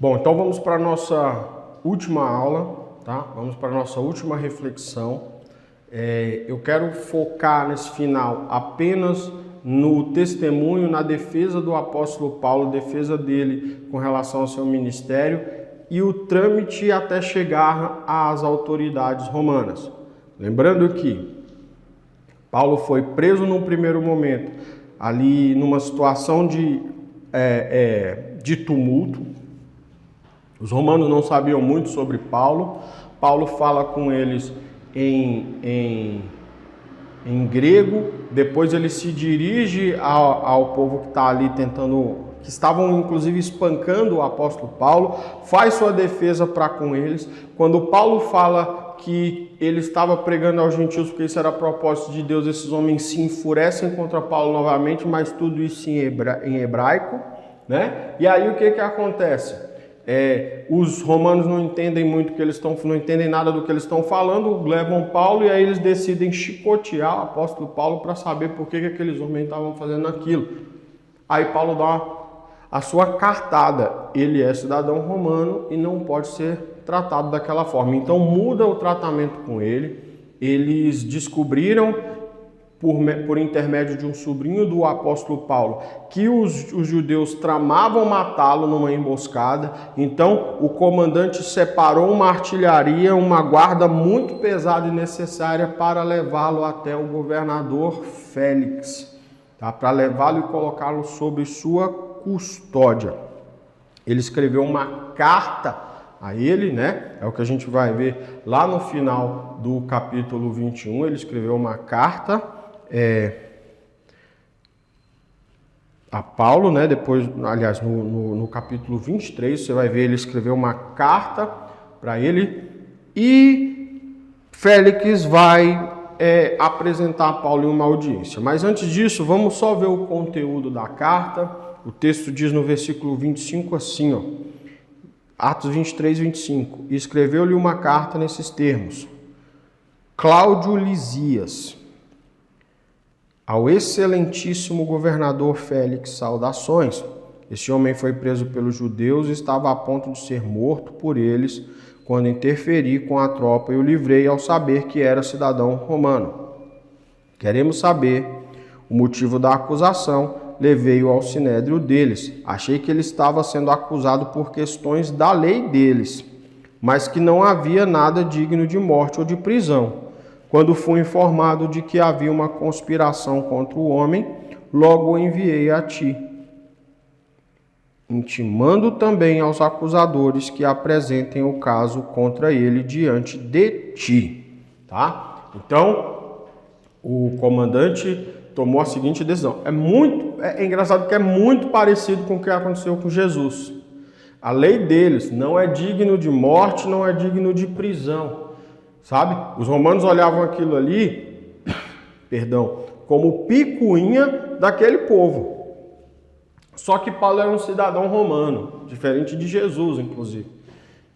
Bom, então vamos para a nossa última aula, tá? Vamos para a nossa última reflexão. Eu quero focar nesse final apenas no testemunho, na defesa do apóstolo Paulo, defesa dele com relação ao seu ministério e o trâmite até chegar às autoridades romanas. Lembrando que Paulo foi preso num primeiro momento, ali numa situação de tumulto. Os romanos não sabiam muito sobre Paulo. Paulo fala com eles em grego, depois ele se dirige ao povo que está ali que estavam inclusive espancando o apóstolo Paulo, faz sua defesa para com eles. Quando Paulo fala que ele estava pregando aos gentios porque isso era propósito de Deus, esses homens se enfurecem contra Paulo novamente, mas tudo isso em hebraico, né? E aí o que acontece? Os romanos não entendem muito não entendem nada do que eles estão falando, levam Paulo e aí eles decidem chicotear o apóstolo Paulo para saber por que aqueles homens estavam fazendo aquilo. Aí Paulo dá a sua cartada, ele é cidadão romano e não pode ser tratado daquela forma. Então muda o tratamento com ele. Eles descobriram por intermédio de um sobrinho do apóstolo Paulo, que os judeus tramavam matá-lo numa emboscada. Então o comandante separou uma artilharia, uma guarda muito pesada e necessária para levá-lo até o governador Félix, tá? Para levá-lo e colocá-lo sob sua custódia. Ele escreveu uma carta a ele, né? É o que a gente vai ver lá no final do capítulo 21. Ele escreveu uma carta a Paulo, né? Depois, aliás, no capítulo 23, você vai ver ele escreveu uma carta para ele e Félix vai apresentar a Paulo em uma audiência. Mas antes disso, vamos só ver o conteúdo da carta. O texto diz no versículo 25 assim, ó, Atos 23, 25. E escreveu-lhe uma carta nesses termos: Cláudio Lisias, ao excelentíssimo governador Félix, saudações. Este homem foi preso pelos judeus e estava a ponto de ser morto por eles, quando interferi com a tropa e o livrei ao saber que era cidadão romano. Queremos saber o motivo da acusação, levei-o ao sinédrio deles. Achei que ele estava sendo acusado por questões da lei deles, mas que não havia nada digno de morte ou de prisão. Quando fui informado de que havia uma conspiração contra o homem, logo o enviei a ti, intimando também aos acusadores que apresentem o caso contra ele diante de ti. Tá? Então, o comandante tomou a seguinte decisão. É engraçado que é muito parecido com o que aconteceu com Jesus. A lei deles não é digno de morte, não é digno de prisão. Sabe? Os romanos olhavam aquilo ali, como picuinha daquele povo. Só que Paulo era um cidadão romano, diferente de Jesus, inclusive.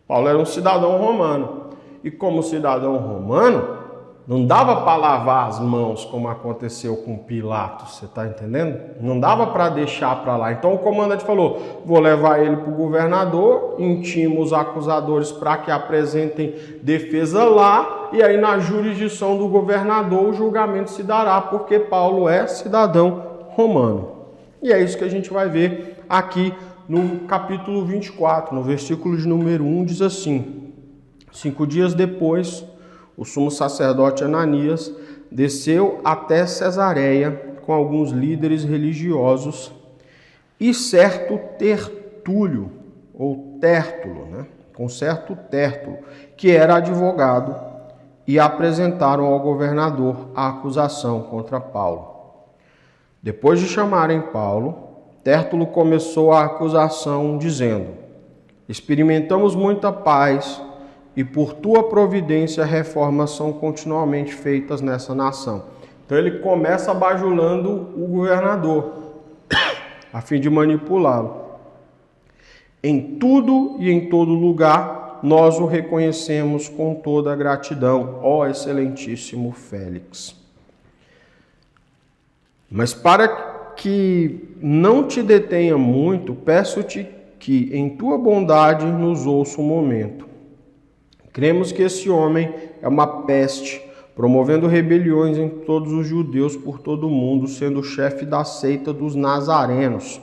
Paulo era um cidadão romano. E como cidadão romano, não dava para lavar as mãos como aconteceu com Pilatos, você está entendendo? Não dava para deixar para lá. Então o comandante falou, vou levar ele para o governador, intimo os acusadores para que apresentem defesa lá, e aí na jurisdição do governador o julgamento se dará, porque Paulo é cidadão romano. E é isso que a gente vai ver aqui no capítulo 24, no versículo de número 1, diz assim: 5 dias depois, o sumo sacerdote Ananias desceu até Cesareia com alguns líderes religiosos e certo Tertúlio, ou Tértulo, né? Com certo Tértulo, que era advogado, e apresentaram ao governador a acusação contra Paulo. Depois de chamarem Paulo, Tértulo começou a acusação dizendo: experimentamos muita paz e por tua providência reformas são continuamente feitas nessa nação. Então ele começa bajulando o governador, a fim de manipulá-lo. Em tudo e em todo lugar, nós o reconhecemos com toda a gratidão, ó excelentíssimo Félix. Mas para que não te detenha muito, peço-te que, em tua bondade, nos ouça um momento. Cremos que esse homem é uma peste, promovendo rebeliões em todos os judeus por todo o mundo, sendo o chefe da seita dos nazarenos.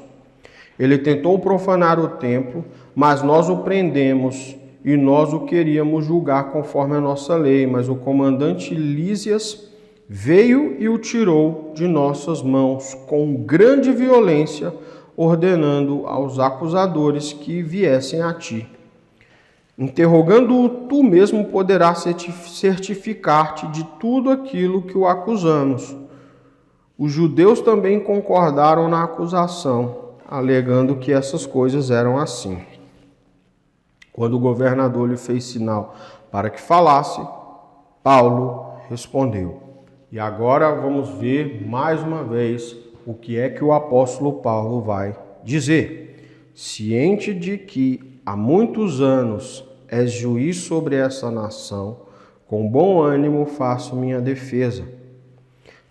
Ele tentou profanar o templo, mas nós o prendemos e nós o queríamos julgar conforme a nossa lei, mas o comandante Lísias veio e o tirou de nossas mãos com grande violência, ordenando aos acusadores que viessem a ti. Interrogando-o, tu mesmo poderás certificar-te de tudo aquilo que o acusamos. Os judeus também concordaram na acusação, alegando que essas coisas eram assim. Quando o governador lhe fez sinal para que falasse, Paulo respondeu. E agora vamos ver mais uma vez o que é que o apóstolo Paulo vai dizer. Ciente de que há muitos anos és juiz sobre essa nação, com bom ânimo faço minha defesa.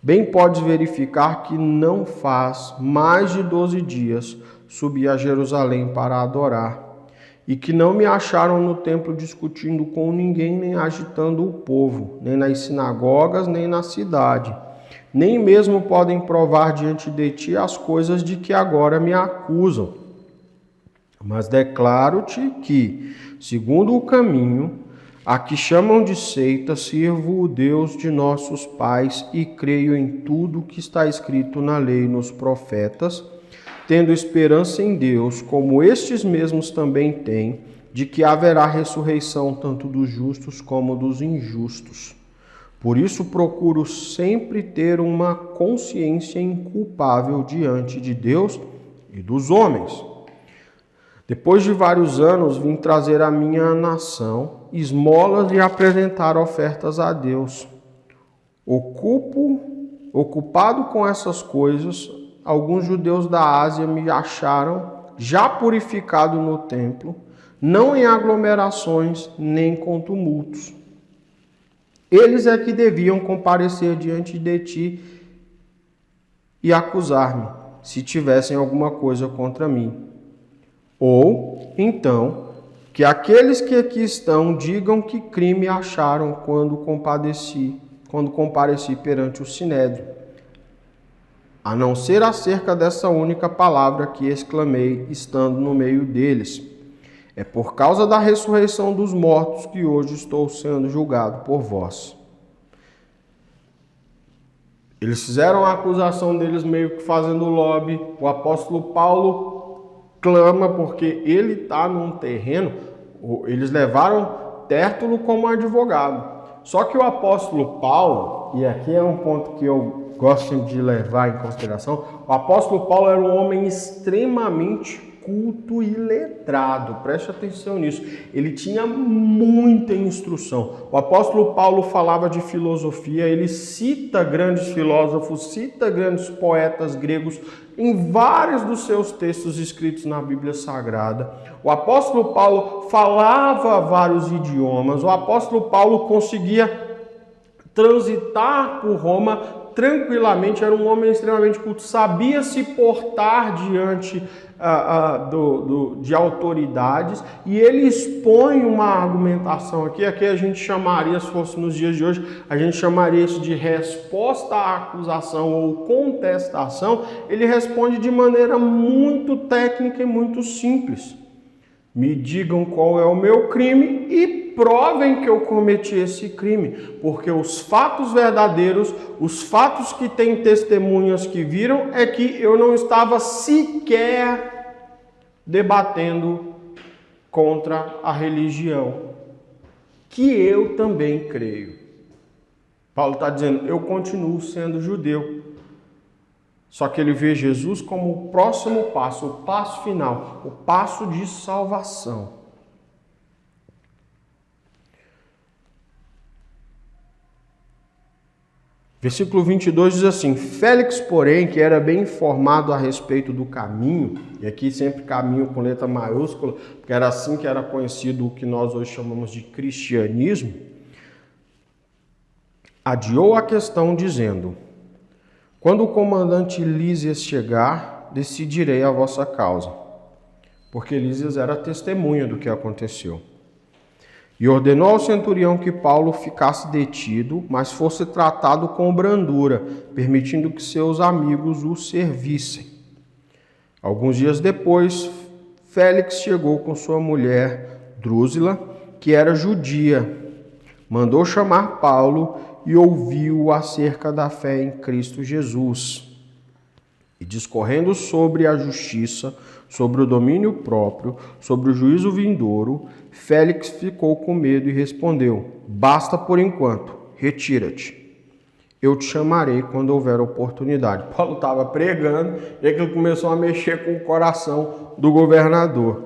Bem podes verificar que não faz mais de 12 dias subi a Jerusalém para adorar, e que não me acharam no templo discutindo com ninguém, nem agitando o povo, nem nas sinagogas, nem na cidade. Nem mesmo podem provar diante de ti as coisas de que agora me acusam. Mas declaro-te que, segundo o caminho, a que chamam de seita, sirvo o Deus de nossos pais e creio em tudo que está escrito na lei e nos profetas, tendo esperança em Deus, como estes mesmos também têm, de que haverá ressurreição tanto dos justos como dos injustos. Por isso procuro sempre ter uma consciência inculpável diante de Deus e dos homens. Depois de vários anos, vim trazer à minha nação esmolas e apresentar ofertas a Deus. Ocupado com essas coisas, alguns judeus da Ásia me acharam já purificado no templo, não em aglomerações nem com tumultos. Eles é que deviam comparecer diante de ti e acusar-me, se tivessem alguma coisa contra mim. Ou, então, que aqueles que aqui estão digam que crime acharam quando compareci perante o Sinédrio, a não ser acerca dessa única palavra que exclamei, estando no meio deles. É por causa da ressurreição dos mortos que hoje estou sendo julgado por vós. Eles fizeram a acusação deles meio que fazendo lobby. O apóstolo Paulo clama porque ele está num terreno. Eles levaram Tértulo como advogado. Só que o apóstolo Paulo, e aqui é um ponto que eu gosto de levar em consideração, o apóstolo Paulo era um homem extremamente culto e letrado, preste atenção nisso. Ele tinha muita instrução. O apóstolo Paulo falava de filosofia, ele cita grandes filósofos, cita grandes poetas gregos em vários dos seus textos escritos na Bíblia Sagrada. O apóstolo Paulo falava vários idiomas. O apóstolo Paulo conseguia transitar por Roma tranquilamente, era um homem extremamente culto, sabia se portar diante de autoridades, e ele expõe uma argumentação aqui a gente chamaria, se fosse nos dias de hoje, a gente chamaria isso de resposta à acusação ou contestação. Ele responde de maneira muito técnica e muito simples. Me digam qual é o meu crime e provem que eu cometi esse crime, porque os fatos verdadeiros, os fatos que têm testemunhas que viram, é que eu não estava sequer debatendo contra a religião, que eu também creio. Paulo está dizendo, eu continuo sendo judeu. Só que ele vê Jesus como o próximo passo, o passo final, o passo de salvação. Versículo 22 diz assim, Félix, porém, que era bem informado a respeito do caminho, e aqui sempre caminho com letra maiúscula, porque era assim que era conhecido o que nós hoje chamamos de cristianismo, adiou a questão dizendo, quando o comandante Lísias chegar, decidirei a vossa causa. porque Lísias era testemunha do que aconteceu. E ordenou ao centurião que Paulo ficasse detido, mas fosse tratado com brandura, permitindo que seus amigos o servissem. Alguns dias depois, Félix chegou com sua mulher Drúzila, que era judia. Mandou chamar Paulo e ouviu acerca da fé em Cristo Jesus. E discorrendo sobre a justiça, sobre o domínio próprio, sobre o juízo vindouro, Félix ficou com medo e respondeu: basta por enquanto, retira-te. Eu te chamarei quando houver oportunidade. Paulo estava pregando e aquilo começou a mexer com o coração do governador.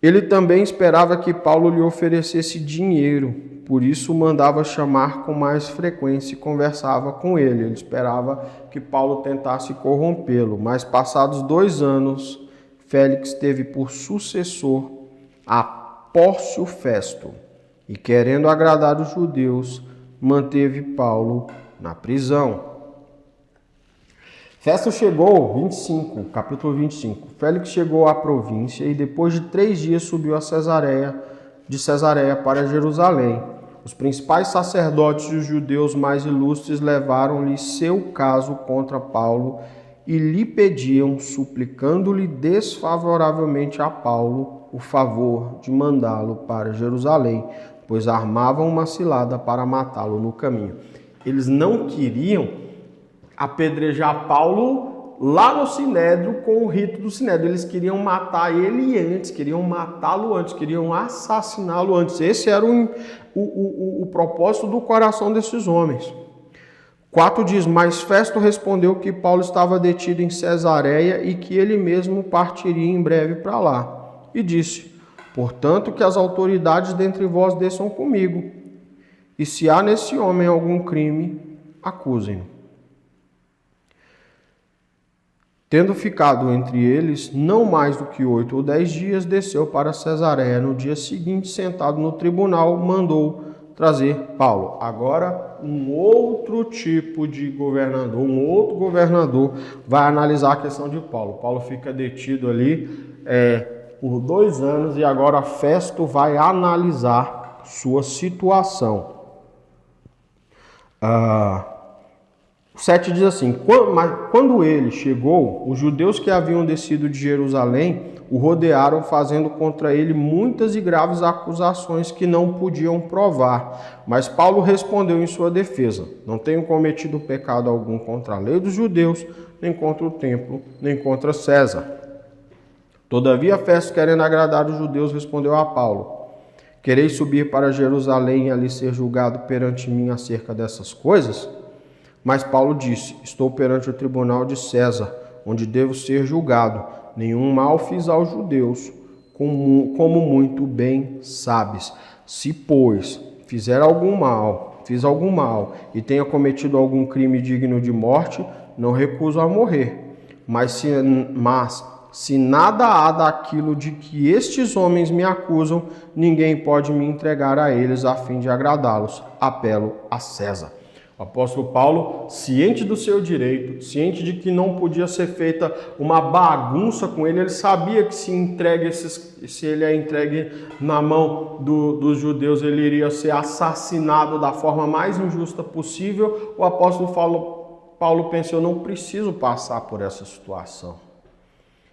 Ele também esperava que Paulo lhe oferecesse dinheiro, por isso mandava chamar com mais frequência e conversava com ele. Ele esperava que Paulo tentasse corrompê-lo, mas passados 2 anos, Félix teve por sucessor a Pórcio Festo e, querendo agradar os judeus, manteve Paulo na prisão. Festo chegou, capítulo 25. Félix chegou à província e depois de 3 dias subiu de Cesareia para Jerusalém. Os principais sacerdotes e os judeus mais ilustres levaram-lhe seu caso contra Paulo e lhe pediam, suplicando-lhe desfavoravelmente a Paulo, o favor de mandá-lo para Jerusalém, pois armavam uma cilada para matá-lo no caminho. Eles não queriam apedrejar Paulo lá no Sinédrio com o rito do Sinédrio. Eles queriam matar ele antes, queriam matá-lo antes, queriam assassiná-lo antes. Esse era o propósito do coração desses homens. 4 dias mais, Festo respondeu que Paulo estava detido em Cesareia e que ele mesmo partiria em breve para lá. E disse: portanto, que as autoridades dentre vós desçam comigo, e se há nesse homem algum crime, acusem-no. Tendo ficado entre eles não mais do que 8 ou 10 dias, desceu para Cesareia. No dia seguinte, sentado no tribunal, mandou trazer Paulo. Agora, um outro tipo de governador, um outro governador vai analisar a questão de Paulo. Paulo fica detido ali por 2 anos e agora Festo vai analisar sua situação. 7 diz assim: quando ele chegou, os judeus que haviam descido de Jerusalém o rodearam, fazendo contra ele muitas e graves acusações que não podiam provar. Mas Paulo respondeu em sua defesa: não tenho cometido pecado algum contra a lei dos judeus, nem contra o templo, nem contra César. Todavia, Festo, querendo agradar os judeus, respondeu a Paulo: quereis subir para Jerusalém e ali ser julgado perante mim acerca dessas coisas? Mas Paulo disse: estou perante o tribunal de César, onde devo ser julgado. Nenhum mal fiz aos judeus, como muito bem sabes. Se, pois, fiz algum mal, e tenha cometido algum crime digno de morte, não recuso a morrer. Mas se nada há daquilo de que estes homens me acusam, ninguém pode me entregar a eles a fim de agradá-los. Apelo a César. O apóstolo Paulo, ciente do seu direito, ciente de que não podia ser feita uma bagunça com ele, ele sabia que se ele é entregue na mão dos judeus, ele iria ser assassinado da forma mais injusta possível. O apóstolo Paulo pensou: eu não preciso passar por essa situação.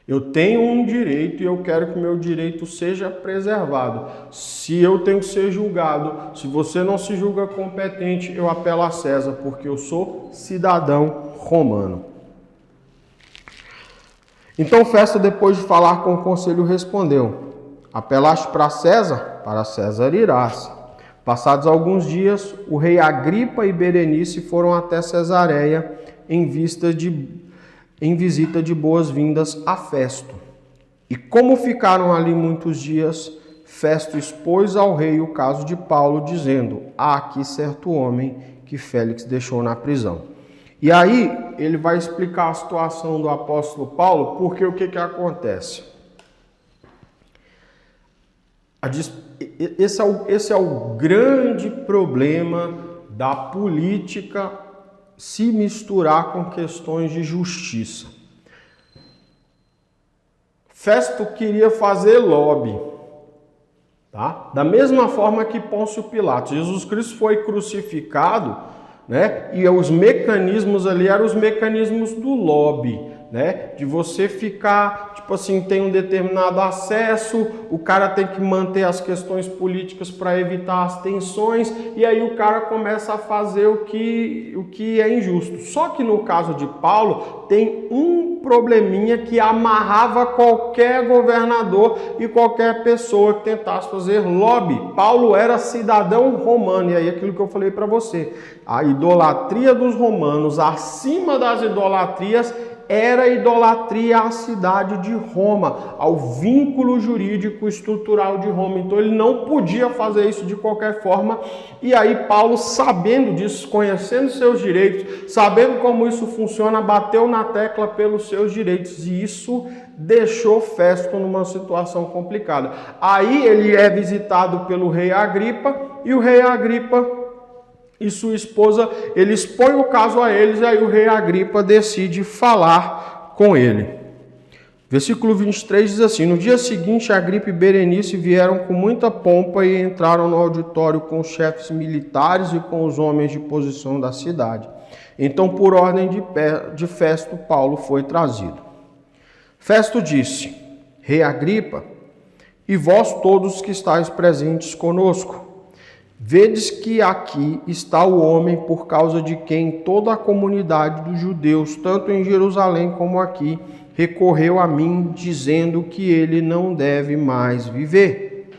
Eu tenho um direito e eu quero que o meu direito seja preservado. Se eu tenho que ser julgado, se você não se julga competente, eu apelo a César, porque eu sou cidadão romano. Então Festo, depois de falar com o conselho, respondeu: apelaste para César irás. Passados alguns dias, o rei Agripa e Berenice foram até Cesareia em visita de boas-vindas a Festo. E como ficaram ali muitos dias, Festo expôs ao rei o caso de Paulo, dizendo: há aqui certo homem que Félix deixou na prisão. E aí ele vai explicar a situação do apóstolo Paulo, porque o que acontece? Esse é o grande problema da política se misturar com questões de justiça. Festo queria fazer lobby, tá? Da mesma forma que Pôncio Pilatos. Jesus Cristo foi crucificado, né? E os mecanismos ali eram os mecanismos do lobby, né? De você ficar, tipo assim, tem um determinado acesso, o cara tem que manter as questões políticas para evitar as tensões, e aí o cara começa a fazer o que é injusto. Só que no caso de Paulo, tem um probleminha que amarrava qualquer governador e qualquer pessoa que tentasse fazer lobby. Paulo era cidadão romano, e aí aquilo que eu falei para você, a idolatria dos romanos, acima das idolatrias, era a idolatria à cidade de Roma, ao vínculo jurídico estrutural de Roma. Então ele não podia fazer isso de qualquer forma. E aí Paulo, sabendo disso, conhecendo seus direitos, sabendo como isso funciona, bateu na tecla pelos seus direitos. E isso deixou Festo numa situação complicada. Aí ele é visitado pelo rei Agripa, e o rei Agripa e sua esposa, ele expõe o caso a eles, e aí o rei Agripa decide falar com ele. Versículo 23 diz assim: no dia seguinte, Agripa e Berenice vieram com muita pompa e entraram no auditório com os chefes militares e com os homens de posição da cidade. Então, por ordem de Festo, Paulo foi trazido. Festo disse: Rei Agripa, e vós todos que estáis presentes conosco, vedes que aqui está o homem por causa de quem toda a comunidade dos judeus, tanto em Jerusalém como aqui, recorreu a mim, dizendo que ele não deve mais viver.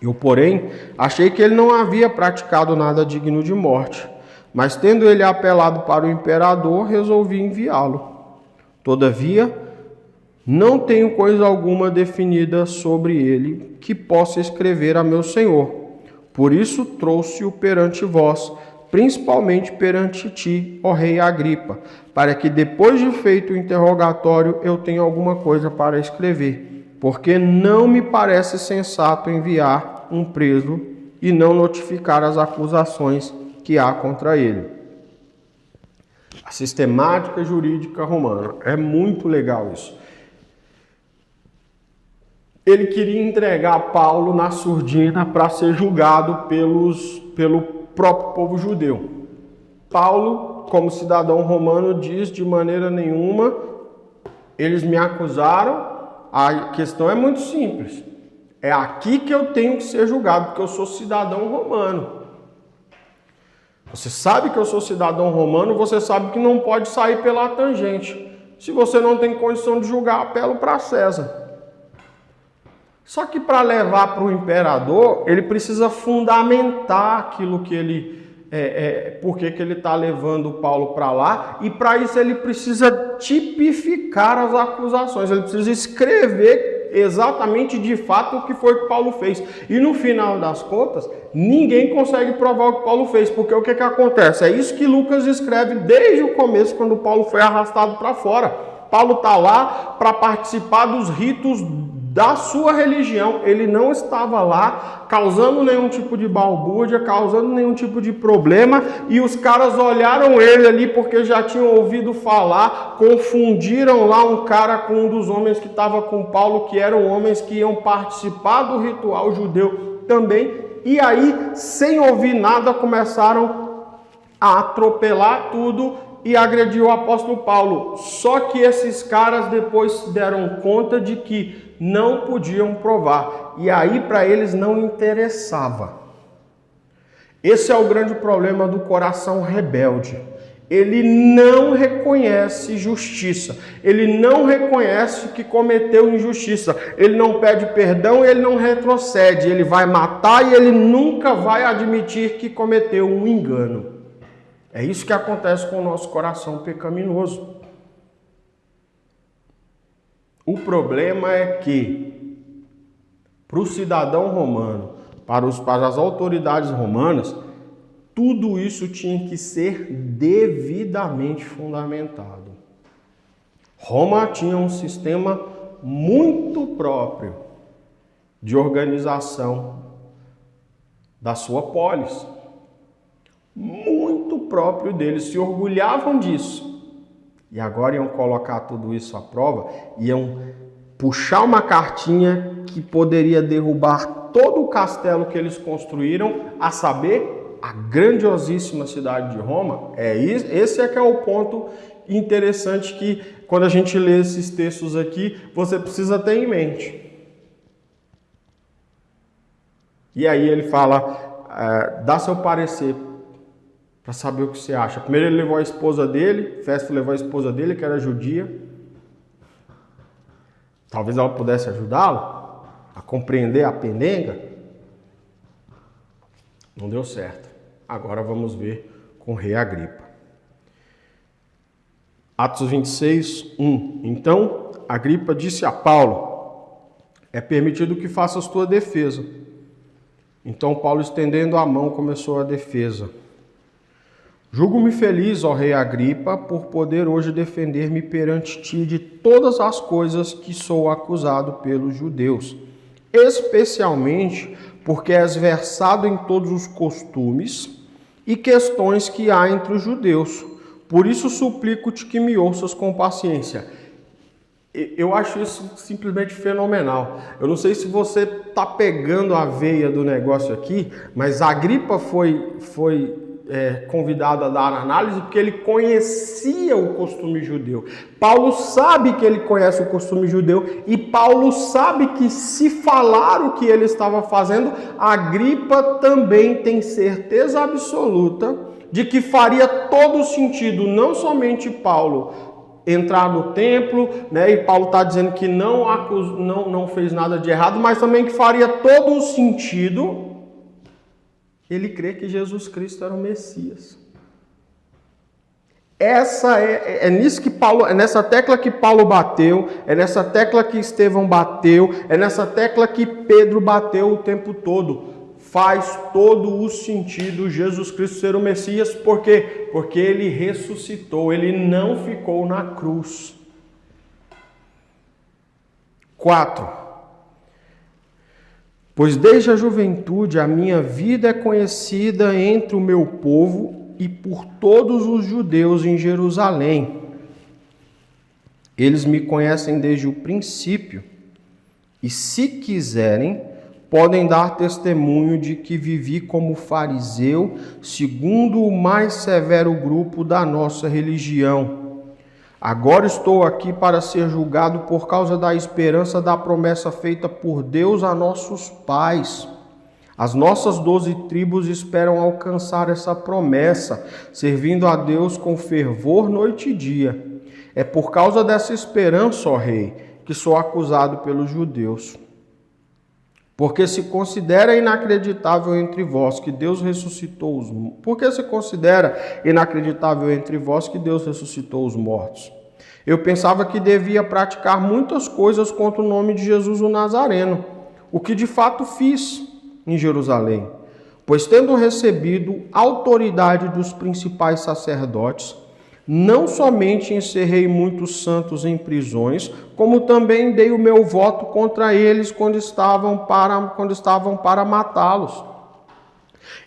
Eu, porém, achei que ele não havia praticado nada digno de morte, mas tendo ele apelado para o imperador, resolvi enviá-lo. Todavia, não tenho coisa alguma definida sobre ele que possa escrever a meu senhor. Por isso trouxe-o perante vós, principalmente perante ti, ó rei Agripa, para que depois de feito o interrogatório eu tenha alguma coisa para escrever, porque não me parece sensato enviar um preso e não notificar as acusações que há contra ele. A sistemática jurídica romana, é muito legal isso. Ele queria entregar Paulo na surdina para ser julgado pelo próprio povo judeu. Paulo, como cidadão romano, diz de maneira nenhuma, eles me acusaram, a questão é muito simples. É aqui que eu tenho que ser julgado, porque eu sou cidadão romano. Você sabe que eu sou cidadão romano, você sabe que não pode sair pela tangente. Se você não tem condição de julgar, apelo para César. Só que para levar para o imperador, ele precisa fundamentar aquilo que ele... por que ele está levando Paulo para lá, e para isso ele precisa tipificar as acusações, ele precisa escrever exatamente de fato o que foi que Paulo fez. E no final das contas, ninguém consegue provar o que Paulo fez, porque o que acontece? É isso que Lucas escreve desde o começo, quando Paulo foi arrastado para fora. Paulo está lá para participar dos ritos da sua religião, ele não estava lá causando nenhum tipo de balbúrdia, causando nenhum tipo de problema, e os caras olharam ele ali porque já tinham ouvido falar, confundiram lá um cara com um dos homens que estava com Paulo, que eram homens que iam participar do ritual judeu também, e aí, sem ouvir nada, começaram a atropelar tudo e agredir o apóstolo Paulo. Só que esses caras depois se deram conta de que não podiam provar. E aí para eles não interessava. Esse é o grande problema do coração rebelde. Ele não reconhece justiça. Ele não reconhece que cometeu injustiça. Ele não pede perdão e ele não retrocede. Ele vai matar e ele nunca vai admitir que cometeu um engano. É isso que acontece com o nosso coração pecaminoso. O problema é que, para o cidadão romano, para as autoridades romanas, tudo isso tinha que ser devidamente fundamentado. Roma tinha um sistema muito próprio de organização da sua polis. Muito próprio deles, se orgulhavam disso. E agora iam colocar tudo isso à prova, iam puxar uma cartinha que poderia derrubar todo o castelo que eles construíram, a saber, a grandiosíssima cidade de Roma. Esse é que é o ponto interessante que, quando a gente lê esses textos aqui, você precisa ter em mente. E aí ele fala, dá seu parecer para saber o que você acha. Primeiro ele levou a esposa dele, Festo levou a esposa dele, que era judia. Talvez ela pudesse ajudá-lo a compreender a pendenga. Não deu certo. Agora vamos ver com o rei Agripa. Atos 26, 1. Então, Agripa disse a Paulo, é permitido que faças tua defesa. Então Paulo, estendendo a mão, começou a defesa. Julgo-me feliz, ó rei Agripa, por poder hoje defender-me perante ti de todas as coisas que sou acusado pelos judeus, especialmente porque és versado em todos os costumes e questões que há entre os judeus. Por isso suplico-te que me ouças com paciência. Eu acho isso simplesmente fenomenal. Eu não sei se você está pegando a veia do negócio aqui, mas Agripa foi convidado a dar análise porque ele conhecia o costume judeu. Paulo sabe que ele conhece o costume judeu e Paulo sabe que, se falar o que ele estava fazendo, Agripa também tem certeza absoluta de que faria todo sentido, não somente Paulo entrar no templo, né, e Paulo está dizendo que não fez nada de errado, mas também que faria todo o sentido ele crê que Jesus Cristo era o Messias. É nisso que Paulo, é nessa tecla que Paulo bateu, é nessa tecla que Estevão bateu, é nessa tecla que Pedro bateu o tempo todo. Faz todo o sentido Jesus Cristo ser o Messias, por quê? Porque ele ressuscitou, ele não ficou na cruz. 4. Pois desde a juventude a minha vida é conhecida entre o meu povo e por todos os judeus em Jerusalém. Eles me conhecem desde o princípio e, se quiserem, podem dar testemunho de que vivi como fariseu, segundo o mais severo grupo da nossa religião. Agora estou aqui para ser julgado por causa da esperança da promessa feita por Deus a nossos pais. As nossas 12 tribos esperam alcançar essa promessa, servindo a Deus com fervor noite e dia. É por causa dessa esperança, ó rei, que sou acusado pelos judeus. Porque se considera inacreditável entre vós que Deus ressuscitou os mortos. Porque se considera inacreditável entre vós que Deus ressuscitou os mortos. Eu pensava que devia praticar muitas coisas contra o nome de Jesus o Nazareno, o que de fato fiz em Jerusalém. Pois tendo recebido autoridade dos principais sacerdotes, não somente encerrei muitos santos em prisões, como também dei o meu voto contra eles quando estavam para matá-los.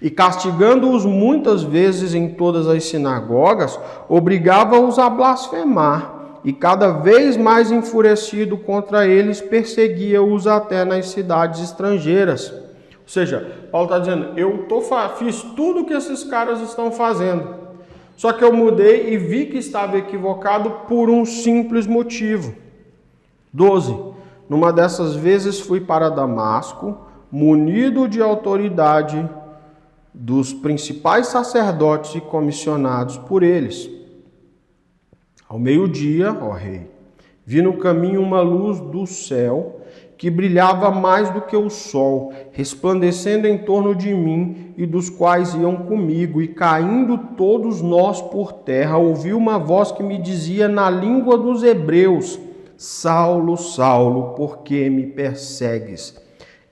E castigando-os muitas vezes em todas as sinagogas, obrigava-os a blasfemar, e cada vez mais enfurecido contra eles, perseguia-os até nas cidades estrangeiras. Ou seja, Paulo está dizendo, fiz tudo o que esses caras estão fazendo. Só que eu mudei e vi que estava equivocado por um simples motivo. 12. Numa dessas vezes fui para Damasco, munido de autoridade dos principais sacerdotes e comissionados por eles. Ao meio-dia, ó rei, vi no caminho uma luz do céu que brilhava mais do que o sol, resplandecendo em torno de mim e dos quais iam comigo, e caindo todos nós por terra, ouvi uma voz que me dizia na língua dos hebreus: Saulo, Saulo, por que me persegues?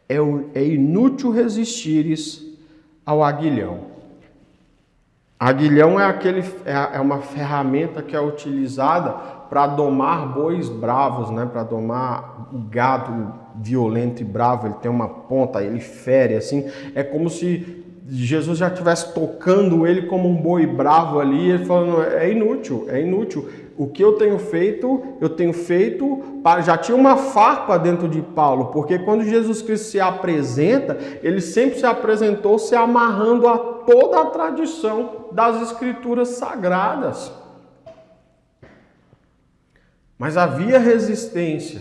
É inútil resistires ao aguilhão. Aguilhão é uma ferramenta que é utilizada para domar bois bravos, né? Para domar o gado violento e bravo. Ele tem uma ponta, ele fere assim. É como se Jesus já estivesse tocando ele como um boi bravo ali, ele falando, é inútil. o que eu tenho feito, já tinha uma farpa dentro de Paulo, porque quando Jesus Cristo se apresenta, ele sempre se apresentou se amarrando a toda a tradição das Escrituras Sagradas. Mas havia resistência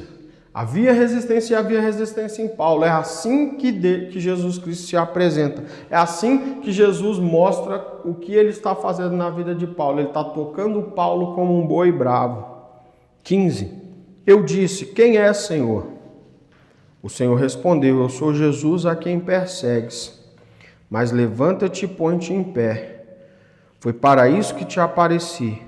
e havia resistência em Paulo. É assim que Jesus Cristo se apresenta. É assim que Jesus mostra o que ele está fazendo na vida de Paulo. Ele está tocando Paulo como um boi bravo. 15. Eu disse, quem é, Senhor? O Senhor respondeu, eu sou Jesus a quem persegues. Mas levanta-te e põe-te em pé. Foi para isso que te apareci,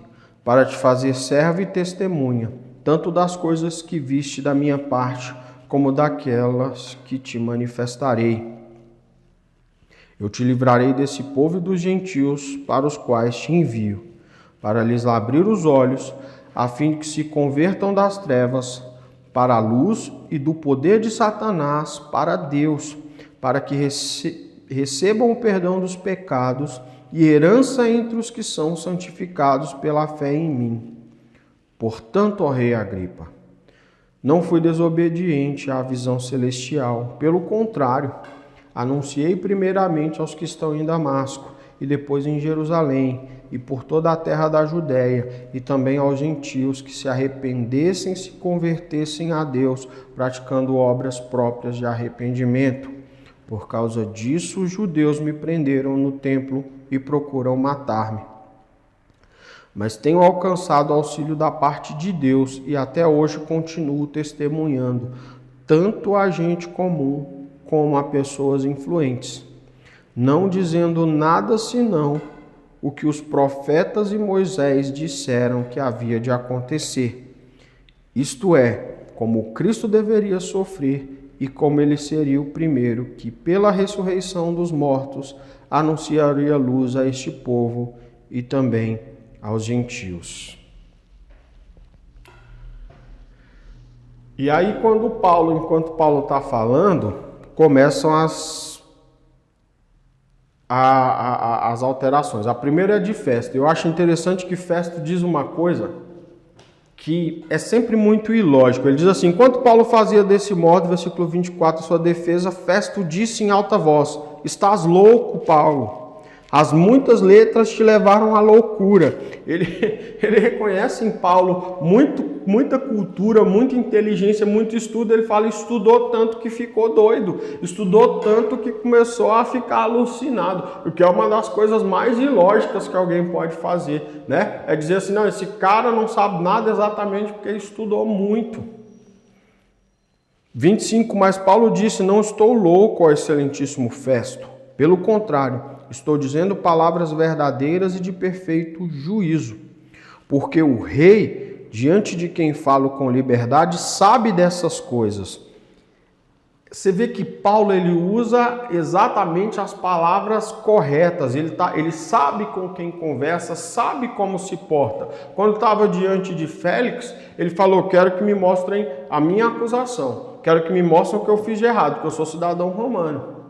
para te fazer servo e testemunha, tanto das coisas que viste da minha parte, como daquelas que te manifestarei. Eu te livrarei desse povo e dos gentios, para os quais te envio, para lhes abrir os olhos, a fim de que se convertam das trevas para a luz e do poder de Satanás para Deus, para que recebam o perdão dos pecados e herança entre os que são santificados pela fé em mim. Portanto, ó rei Agripa, não fui desobediente à visão celestial. Pelo contrário, anunciei primeiramente aos que estão em Damasco, e depois em Jerusalém, e por toda a terra da Judéia, e também aos gentios que se arrependessem e se convertessem a Deus, praticando obras próprias de arrependimento. Por causa disso, os judeus me prenderam no templo e procuram matar-me. Mas tenho alcançado auxílio da parte de Deus e até hoje continuo testemunhando, tanto a gente comum como a pessoas influentes, não dizendo nada senão o que os profetas e Moisés disseram que havia de acontecer. Isto é, como Cristo deveria sofrer e como ele seria o primeiro que, pela ressurreição dos mortos, anunciaria luz a este povo e também aos gentios. E aí, enquanto Paulo está falando, começam as alterações. A primeira é de Festo. Eu acho interessante que Festo diz uma coisa que é sempre muito ilógico. Ele diz assim, enquanto Paulo fazia desse modo, versículo 24, sua defesa, Festo disse em alta voz, estás louco, Paulo. As muitas letras te levaram à loucura. Ele reconhece em Paulo muita cultura, muita inteligência, muito estudo. Ele fala, estudou tanto que ficou doido. Estudou tanto que começou a ficar alucinado. O que é uma das coisas mais ilógicas que alguém pode fazer, né? É dizer assim, não, esse cara não sabe nada exatamente porque ele estudou muito. 25, mas Paulo disse, não estou louco, ó excelentíssimo Festo. Pelo contrário, estou dizendo palavras verdadeiras e de perfeito juízo, porque o rei, diante de quem falo com liberdade, sabe dessas coisas. Você vê que Paulo ele usa exatamente as palavras corretas, ele sabe com quem conversa, sabe como se porta. Quando estava diante de Félix, ele falou, quero que me mostrem a minha acusação, quero que me mostrem o que eu fiz de errado, porque eu sou cidadão romano.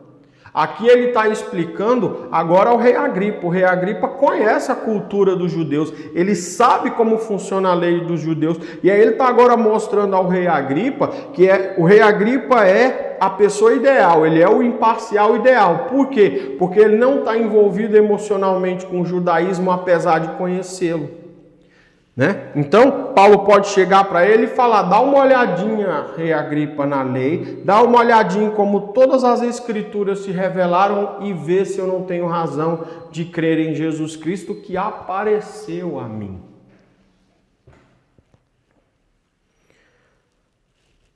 Aqui ele está explicando agora ao rei Agripa. O rei Agripa conhece a cultura dos judeus, ele sabe como funciona a lei dos judeus. E aí ele está agora mostrando ao rei Agripa que o rei Agripa é a pessoa ideal, ele é o imparcial ideal. Por quê? Porque ele não está envolvido emocionalmente com o judaísmo, apesar de conhecê-lo. Né? Então, Paulo pode chegar para ele e falar, dá uma olhadinha, rei Agripa, na lei, dá uma olhadinha em como todas as escrituras se revelaram e vê se eu não tenho razão de crer em Jesus Cristo que apareceu a mim.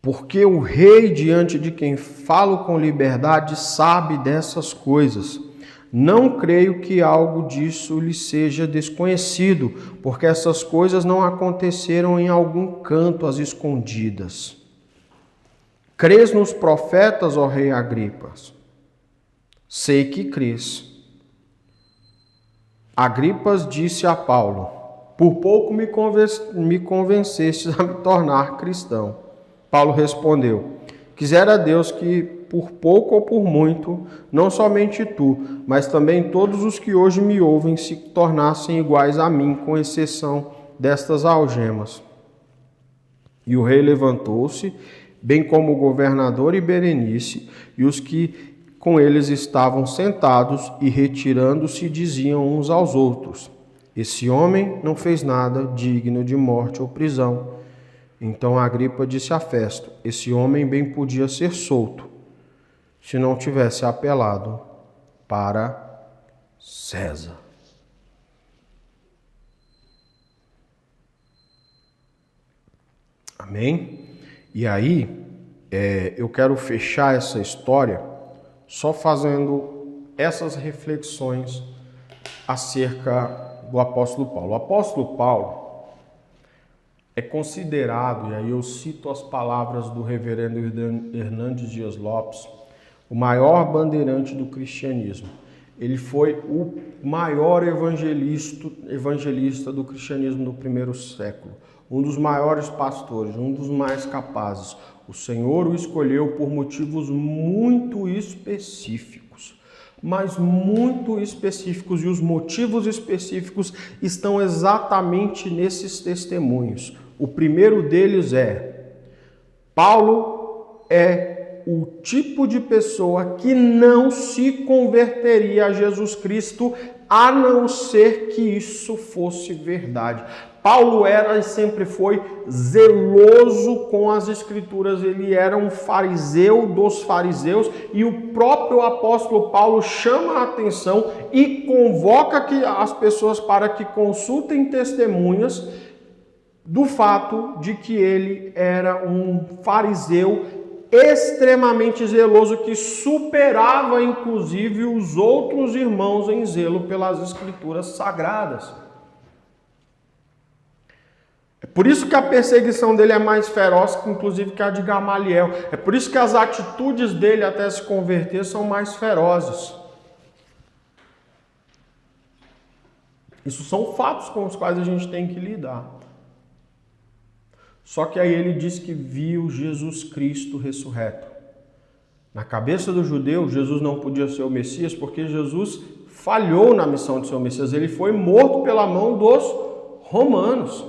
Porque o rei diante de quem falo com liberdade sabe dessas coisas. Não creio que algo disso lhe seja desconhecido, porque essas coisas não aconteceram em algum canto às escondidas. Crês nos profetas, ó rei Agripa? Sei que crês. Agripas disse a Paulo, por pouco me convencestes a me tornar cristão. Paulo respondeu, quisera Deus que por pouco ou por muito, não somente tu, mas também todos os que hoje me ouvem se tornassem iguais a mim, com exceção destas algemas. E o rei levantou-se, bem como o governador e Berenice, e os que com eles estavam sentados, e retirando-se diziam uns aos outros: esse homem não fez nada digno de morte ou prisão. Então Agripa disse a Festo: esse homem bem podia ser solto, se não tivesse apelado para César. Amém? E aí, eu quero fechar essa história só fazendo essas reflexões acerca do apóstolo Paulo. O apóstolo Paulo é considerado, e aí eu cito as palavras do reverendo Hernandes Dias Lopes, o maior bandeirante do cristianismo. Ele foi o maior evangelista do cristianismo do primeiro século, um dos maiores pastores, um dos mais capazes. O Senhor o escolheu por motivos muito específicos, mas muito específicos, e os motivos específicos estão exatamente nesses testemunhos. O primeiro deles Paulo é o tipo de pessoa que não se converteria a Jesus Cristo, a não ser que isso fosse verdade. Paulo era e sempre foi zeloso com as Escrituras, ele era um fariseu dos fariseus, e o próprio apóstolo Paulo chama a atenção e convoca as pessoas para que consultem testemunhas do fato de que ele era um fariseu extremamente zeloso, que superava inclusive os outros irmãos em zelo pelas Escrituras sagradas. É por isso que a perseguição dele é mais feroz, inclusive, que a de Gamaliel. É por isso que as atitudes dele até se converter são mais ferozes. Isso são fatos com os quais a gente tem que lidar. Só que aí ele diz que viu Jesus Cristo ressurreto. Na cabeça do judeu, Jesus não podia ser o Messias, porque Jesus falhou na missão de ser o Messias. Ele foi morto pela mão dos romanos.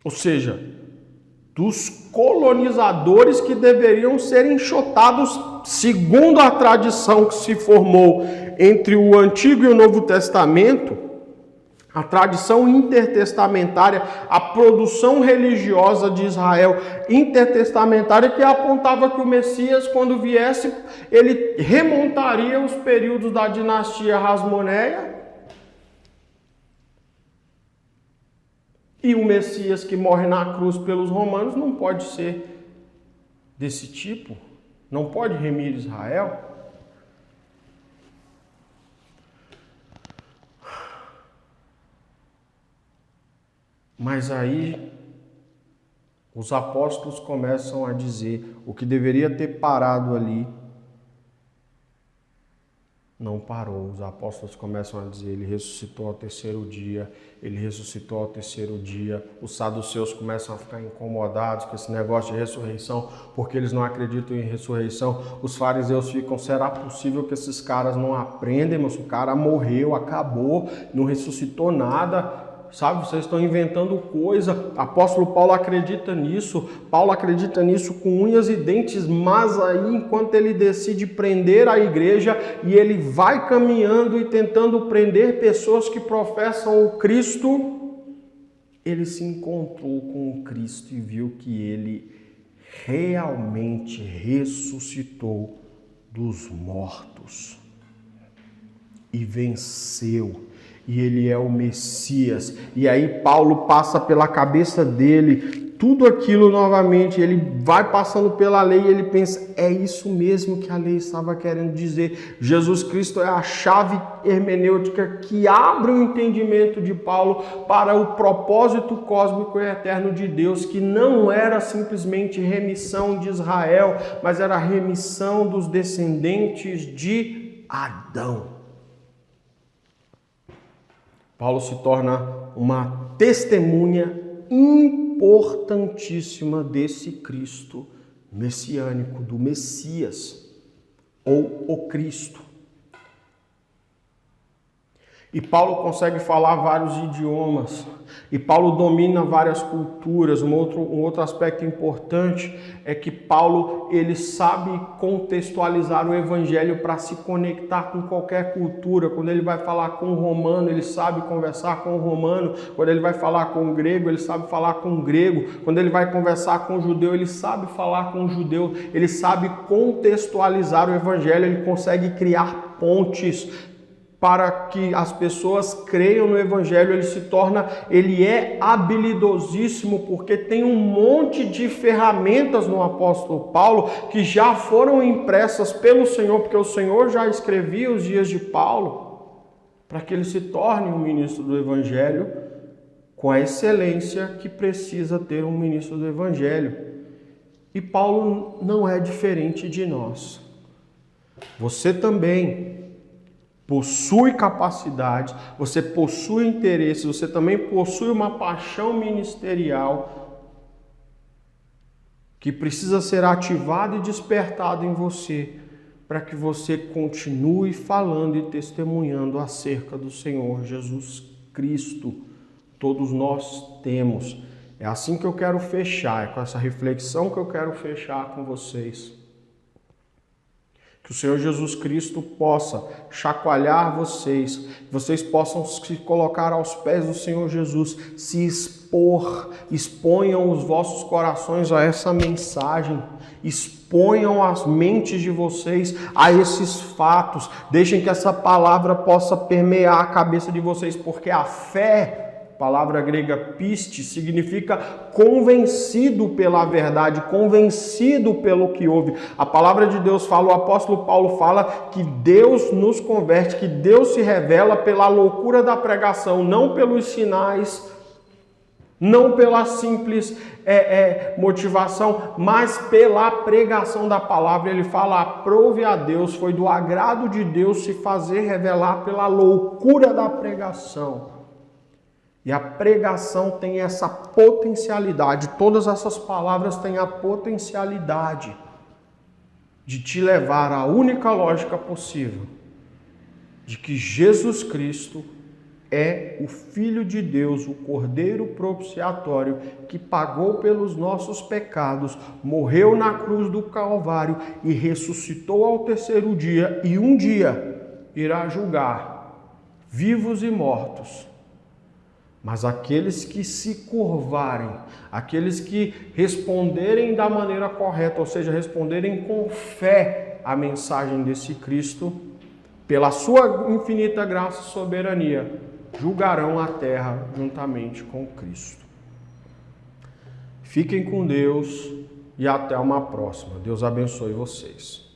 Ou seja, dos colonizadores que deveriam ser enxotados segundo a tradição que se formou entre o Antigo e o Novo Testamento, a tradição intertestamentária, a produção religiosa de Israel intertestamentária, que apontava que o Messias, quando viesse, ele remontaria os períodos da dinastia Hasmoneia. E o Messias que morre na cruz pelos romanos não pode ser desse tipo, não pode remir Israel. Mas aí os apóstolos começam a dizer o que deveria ter parado ali, não parou. Os apóstolos começam a dizer: ele ressuscitou ao terceiro dia, ele ressuscitou ao terceiro dia. Os saduceus começam a ficar incomodados com esse negócio de ressurreição, porque eles não acreditam em ressurreição. Os fariseus ficam: será possível que esses caras não aprendem? Mas o cara morreu, acabou, não ressuscitou nada. Sabe, vocês estão inventando coisa. Apóstolo Paulo acredita nisso. Paulo acredita nisso com unhas e dentes, mas aí, enquanto ele decide prender a igreja, e ele vai caminhando e tentando prender pessoas que professam o Cristo, ele se encontrou com o Cristo e viu que ele realmente ressuscitou dos mortos e venceu. E ele é o Messias. E aí Paulo passa pela cabeça dele tudo aquilo novamente. Ele vai passando pela lei e ele pensa: é isso mesmo que a lei estava querendo dizer. Jesus Cristo é a chave hermenêutica que abre o entendimento de Paulo para o propósito cósmico e eterno de Deus, que não era simplesmente remissão de Israel, mas era a remissão dos descendentes de Adão. Paulo se torna uma testemunha importantíssima desse Cristo messiânico, do Messias, ou o Cristo. E Paulo consegue falar vários idiomas. E Paulo domina várias culturas. Um outro aspecto importante é que Paulo ele sabe contextualizar o evangelho para se conectar com qualquer cultura. Quando ele vai falar com o romano, ele sabe conversar com o romano. Quando ele vai falar com o grego, ele sabe falar com o grego. Quando ele vai conversar com o judeu, ele sabe falar com o judeu. Ele sabe contextualizar o evangelho, ele consegue criar pontes para que as pessoas creiam no evangelho. Ele é habilidosíssimo, porque tem um monte de ferramentas no apóstolo Paulo que já foram impressas pelo Senhor, porque o Senhor já escrevia os dias de Paulo, para que ele se torne um ministro do evangelho com a excelência que precisa ter um ministro do evangelho. E Paulo não é diferente de nós. Você também possui capacidade, você possui interesse, você também possui uma paixão ministerial que precisa ser ativada e despertada em você, para que você continue falando e testemunhando acerca do Senhor Jesus Cristo. Todos nós temos. É assim que eu quero fechar, é com essa reflexão que eu quero fechar com vocês. Que o Senhor Jesus Cristo possa chacoalhar vocês, vocês possam se colocar aos pés do Senhor Jesus, se expor, exponham os vossos corações a essa mensagem, exponham as mentes de vocês a esses fatos, deixem que essa palavra possa permear a cabeça de vocês, porque a fé, palavra grega piste, significa convencido pela verdade, convencido pelo que ouve. A palavra de Deus fala, o apóstolo Paulo fala que Deus nos converte, que Deus se revela pela loucura da pregação, não pelos sinais, não pela simples motivação, mas pela pregação da palavra. Ele fala, aprove a Deus, foi do agrado de Deus se fazer revelar pela loucura da pregação. E a pregação tem essa potencialidade, todas essas palavras têm a potencialidade de te levar à única lógica possível, de que Jesus Cristo é o Filho de Deus, o Cordeiro propiciatório, que pagou pelos nossos pecados, morreu na cruz do Calvário e ressuscitou ao terceiro dia, e um dia irá julgar vivos e mortos. Mas aqueles que se curvarem, aqueles que responderem da maneira correta, ou seja, responderem com fé à mensagem desse Cristo, pela sua infinita graça e soberania, julgarão a terra juntamente com Cristo. Fiquem com Deus e até uma próxima. Deus abençoe vocês.